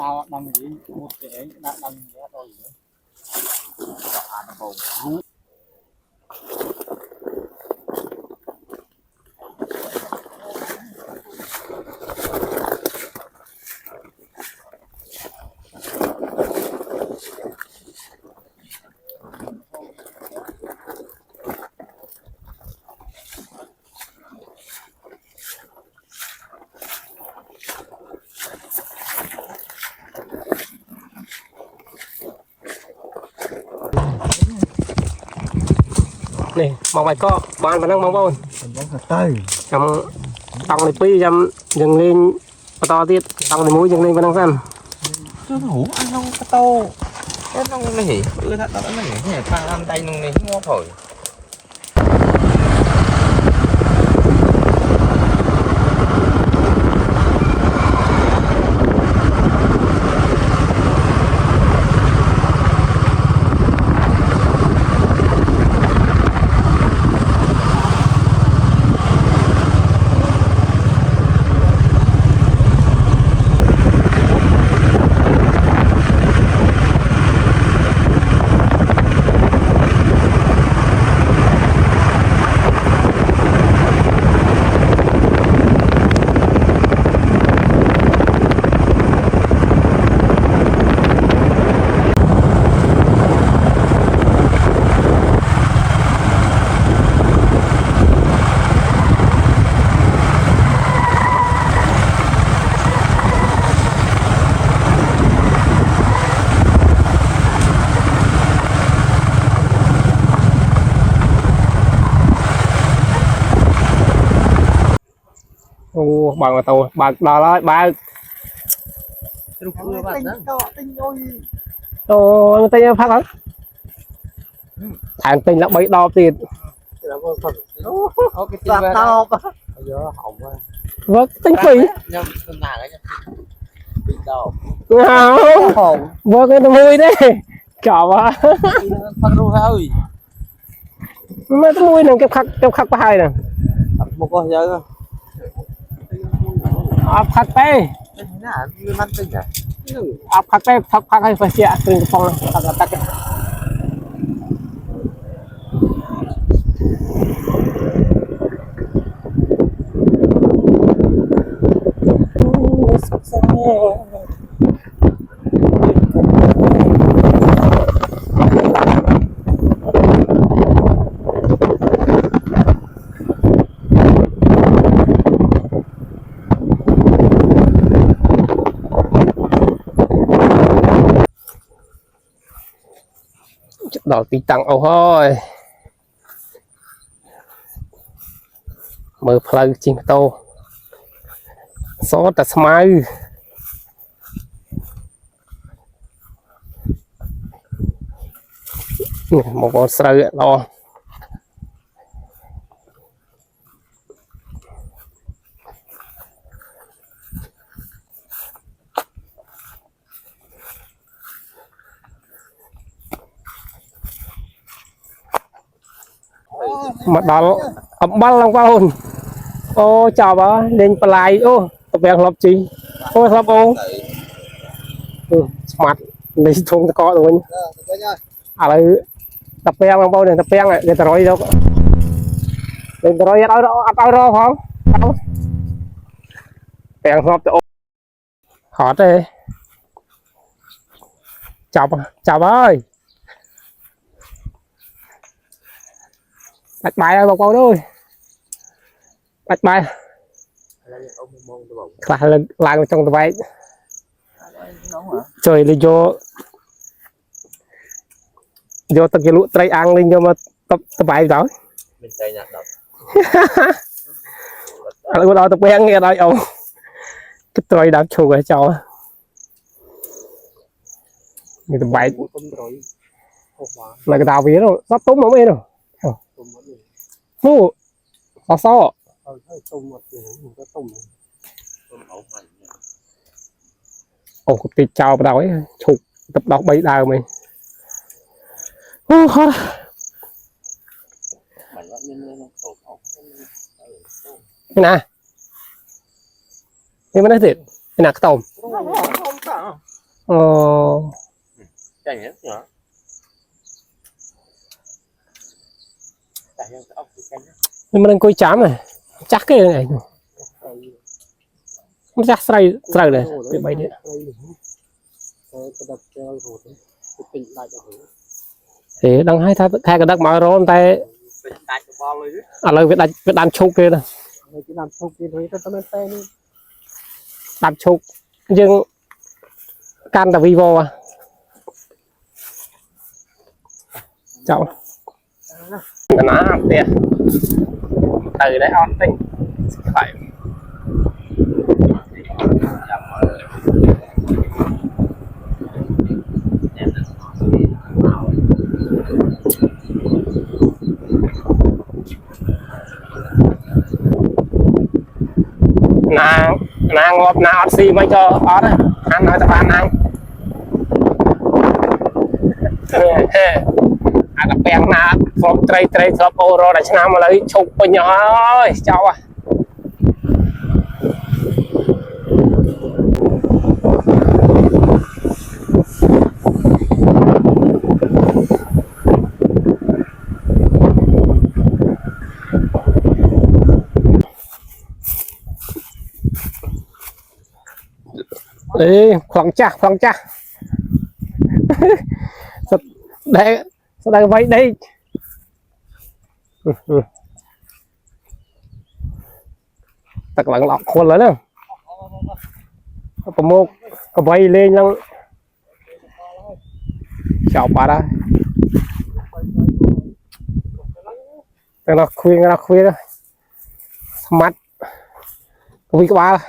tao đâm gì một cái đã đâm cái đôi gì nó bầu này mong mày có bạn mà đang mong bông trong tông này pi trong dừng lên to tiết tông này mũi dừng lên và đang xem chưa ngủ ăn nông cái tô cái nông này hỉ ưa thật đó này hỉ pha ăn tay nông này ngon thổi bằng mà tàu bằng đò đó ba tôi tay phát hả thằng tình là bảy đo tiền vâng tính phí vâng cái mùi đấy chỏ quá mấy cái mùi này kẹp khắc có hai nè một con giờ áp khắc tê áp khắc tê khắc hay phải xịa từ cái phòng này tắt đỏ tí tặng ồ thôi mở plug chim tô số ta smile một con sợi lo mà đó ẩm băng lòng qua hồn ô chào bà lên play ô tập vẹn lọc chi ô lọc ô mặt này không có rồi à lại tập vẹn lòng bao này tập vẹn này để tao nói đâu để tao nói ở đâu không vẹn lọc cho họ đây chào bà ơi bạch bài vào câu thôi bạch bài là trong tờ váy trời đi vô tập cái lũ trai ăn lên cho mà tập bài đó mình chơi nhạc đọc ở đó tập quen nghe đây ông cái trai đạp chuồng ở cho người tập bài là cái tàu vía rồi sắp tốn mà đâu Hú, sao? Ồ, cái chào vào đầu ấy, chụp tập đọc bấy đào mày. Hú, khó. Cái nè. Cái mà nói thiệt, cái nè cái tôm. Ồ. Chạy hết nhở. Chạy hết ốc thì canh. Nhưng mà đang coi chám này. Chắc cái này. Nó chắc sợi này. Cái bay đấy. Thì đang hai cái đất mà rồi tay à lời Việt Nam chụp kia nè đam chụp nhưng can là Vivo à chậu nó tiền từ đấy on tinh phải nàng ngọt nào xì mấy cho ó đấy ăn nói tập ăn ăn ăn tập bèn na phong tray tray thọp ô rồi đại nam mà lấy chụp với nhỏ ơi cháu à ê khoảng cha đây đây vậy đây tặc lặng lọc khôn lớn không có một có bay lên nhưng chào bà đây nó khuya đó mắt vì các bạn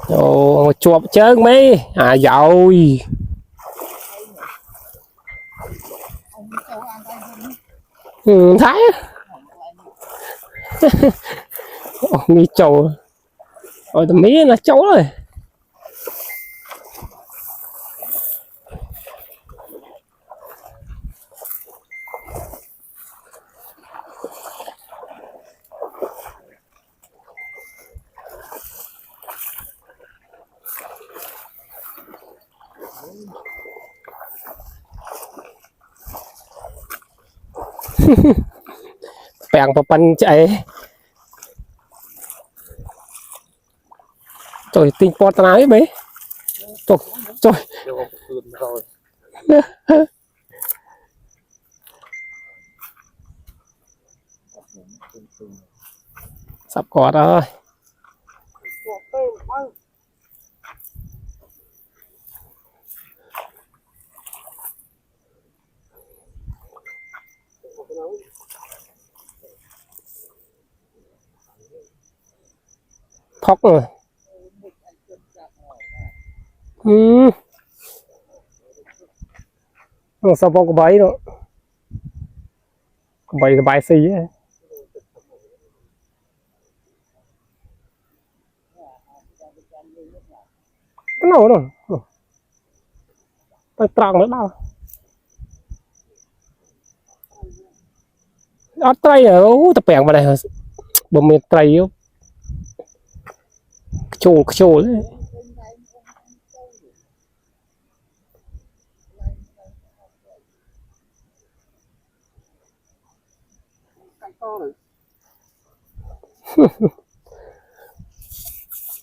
ồ chuột trơn mấy à rồi thấy nghi trầu rồi tầm mí là cháu rồi bèn vào pan chạy trời tinh pot nói mấy trời sắp có rồi phóc rồi sao có bấy nữa bấy cái bài xì ấy cái nào rồi tay trăng nữa đâu ở tay ở tập bèn vào đây bơm miệt tay yếu chồ đấy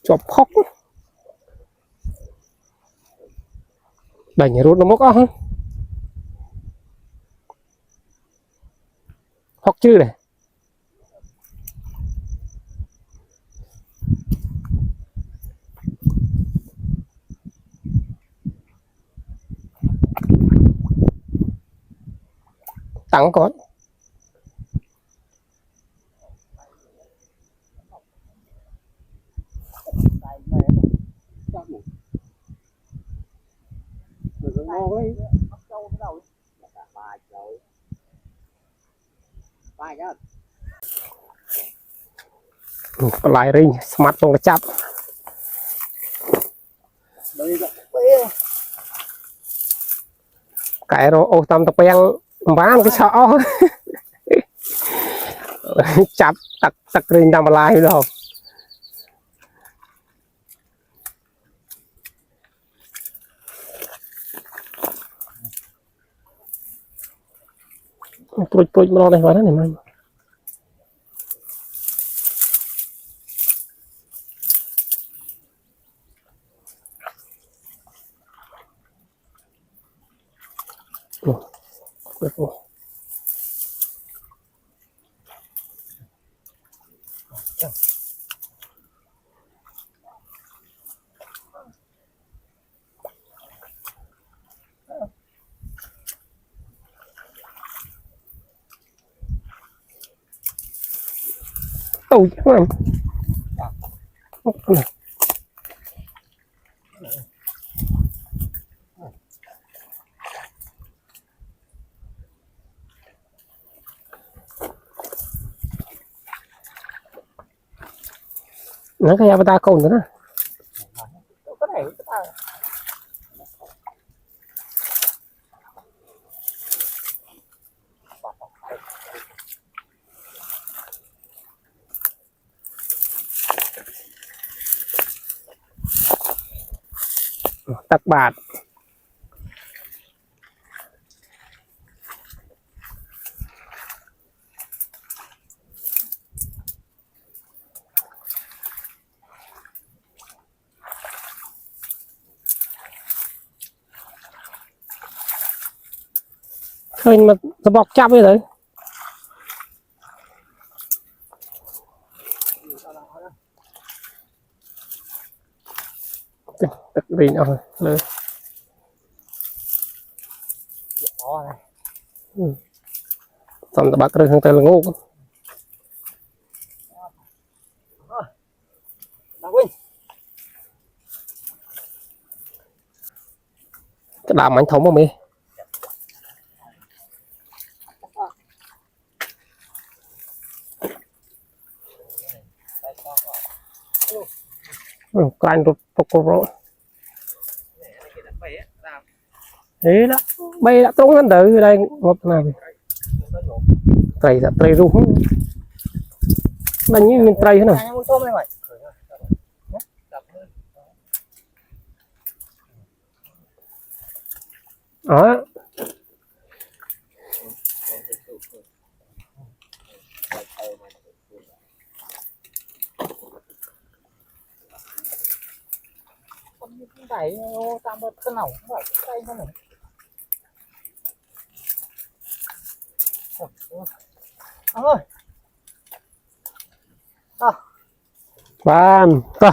chọc khóc đành rút nó mốc á khóc chứ này tăng con lại ring smart trong cái chắp cái rồi ô tâm tập bèn bán cái sọ chặt tặc tặc rình đầm lại rồi tôi lo đây vào đó này mày ôi nó cái avatar cồn nữa cái này tặc bạt khơi mà nó bọc chắp vậy đấy tặc rình rồiเลยxong ta bắt rừng thằng tây là ngu cái đám anh thống không đi cái anh rụt bọc rồi thế đó bay đã trúng hắn tử đây một nào tây rung là như mình tây thế nào đó đẩy tam bớt cái nào cũng tay nó này ơi bạn co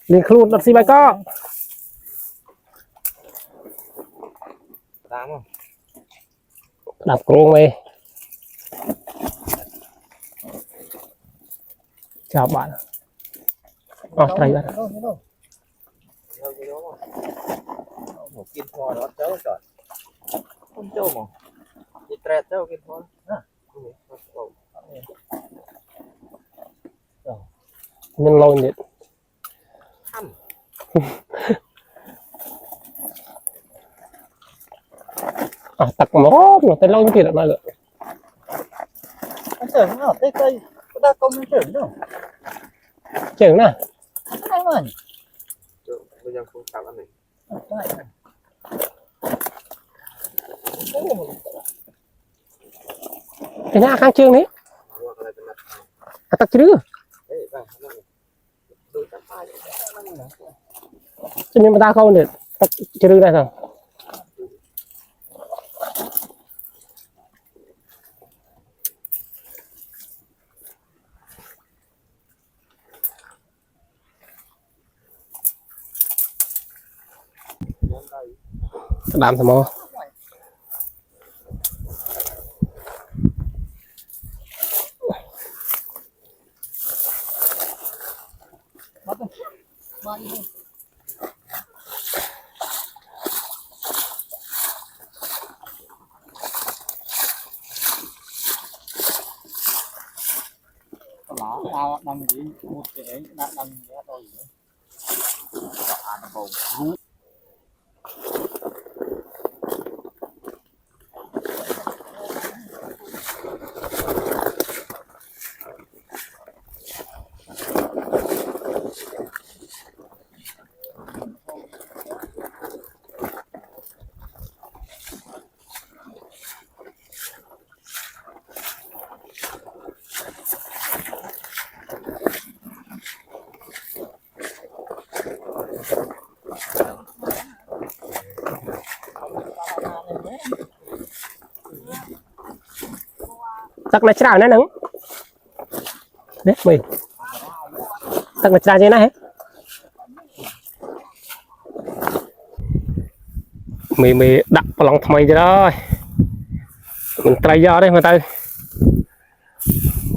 liền khluôn đặt xi bài co đập luôn đi chào bạn tay ra một kim kho đó cháu trời không châu mà đi tre cháu kim kho nên lôi nhỉ tặc mó mà tay lôi như kia là nói được anh tưởng nó tây tây ta công tưởng đâu chừng nè anh ơi bây giờ không tao ăn này cái nhà khang trương đấy tặc chứ nhưng mà ta không được tặc chứ đây rồi làm thầm mò tao đăng gì một cái đăng cái tôi gì ăn bầu tắc này chả nè nắng đấy mày tắc này chả như này mày đặt vào lòng mày chứ đó mình trai do đây mà tay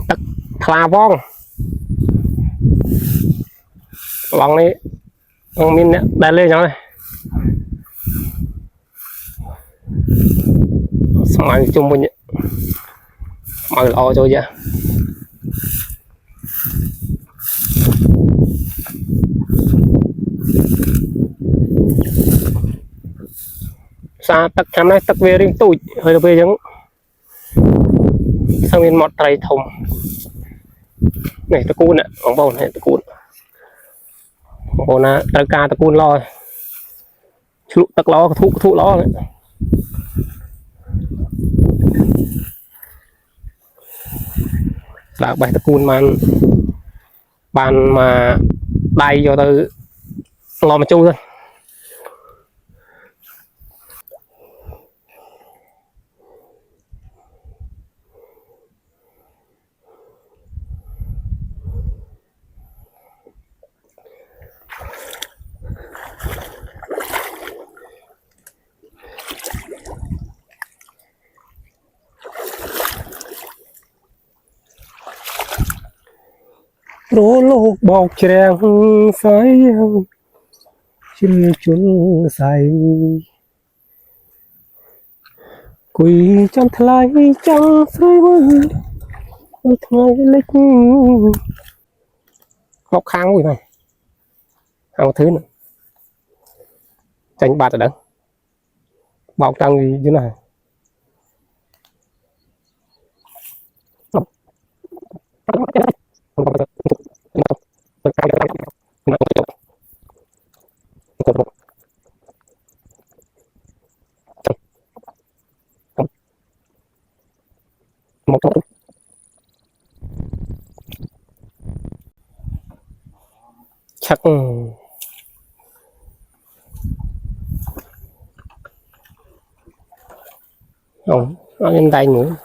tắc thà vong lòng này lòng mình đè lên nhau này mày chung mình mày lo cho vậy xa tắc chăm này tắc về riêng tụi hơi về giống sang bên một trai thùng này tắc cún nè ông bầu này tắc cún bầu na tắc ca tắc cún lo chịu tắc lo thụ lo đấy là bài tắc cún bàn mà đầy vô từ lo mà chung thôi rô lô bọc tràng phái chưa chuồn say quỳ trong thay trong phơi mưa thay lịch bọc khang quỳ nàyเอาthứ nữa tránh bạt ở đó bọc trong gì như này chắc anh tay nữa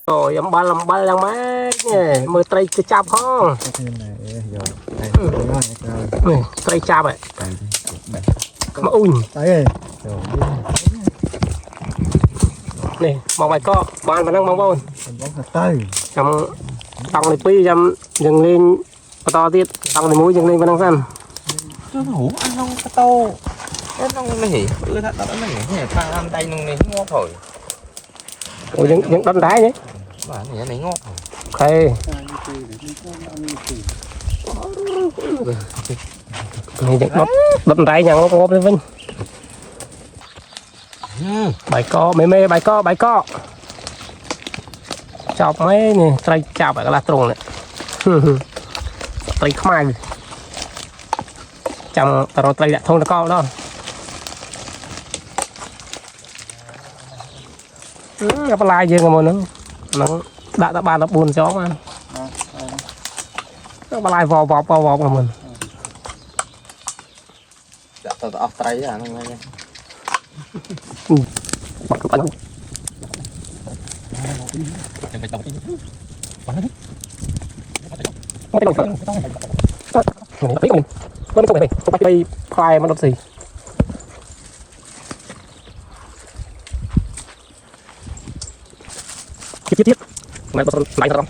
rồi em ba làm mấy nè mười tây cái chạp không tây chạp vậy mà ui này mong mày có bạn mà đang mong bông trong tòng này pi trong dừng lên to tiết tòng này mũi dừng lên và đang xem cho hủ ăn không cái tô cái nông này ưa thật đó này này pha ăn tay nông này ngon thôi ủa những đánh đáy nhé bạn này ngon ok những đánh đáy nhà ngon ngon lên vinh bài co mê bài co chọc mấy nè trai chào phải là trùng này trai khai trong tao trai đã thông là co đó gặp lại gì mà nó đã ba nó buồn chó mà nó lại vò mà mình tao off trai à nó nghe khoai mà đốt gì tiếp mày có lại không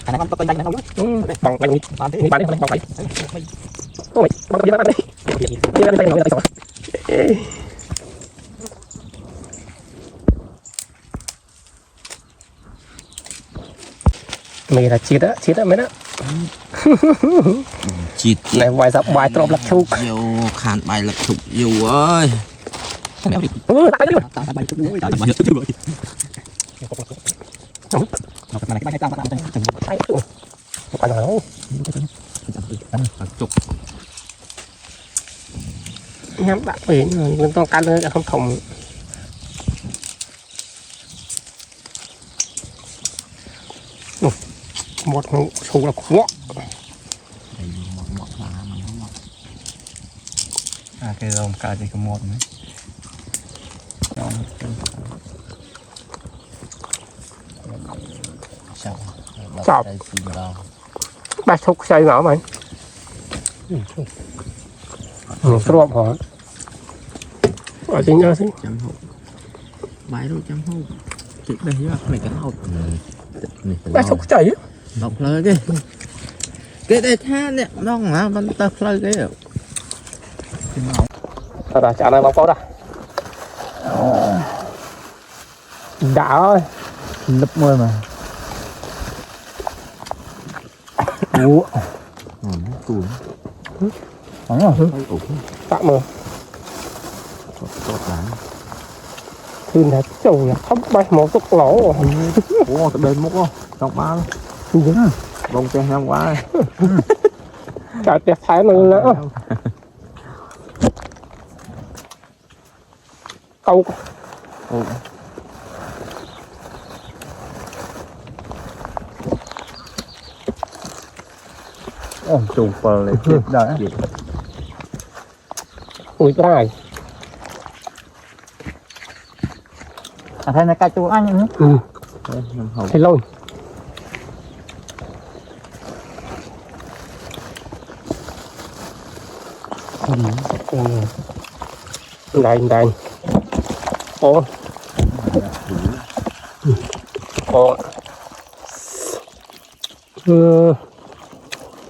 anh không có tay không bằng mày đi bạn đi bằng tay ôi bằng đi bạn đi đi lên tay người ta mày là chết đó mấy đó chít này ngoài dọc bài trộm lật chụp vô khàn bài lật chụp vô ơi tao bài chụp rồi nhắm bạn về nhưng con can nữa không thòng một số là quá cái rồng cả thì có một nữa chọc ba chục xây ngõ mày rộp hả ở chính đó chứ chấm hộp bài rồi chấm hộp chị đây á mày chấm hộp ba chục chảy đọc lời cái đây tha nè đông hả bên tập lời cái rồi chả này bóng có đây đã ơi lấp môi mà ủa tủi tạm mờ tốt lắm thì là chồng là không bay một chút lỗ ủa cái bên mốc không trong ba bông chen năm quá cả tiệc thái này nữa câu chụp vào lại chết đấy ui cái này thấy nó cay chua anh nữa thì lôi đây ồ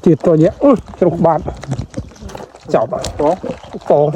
thịt tôi nhé chục bát chọc cổ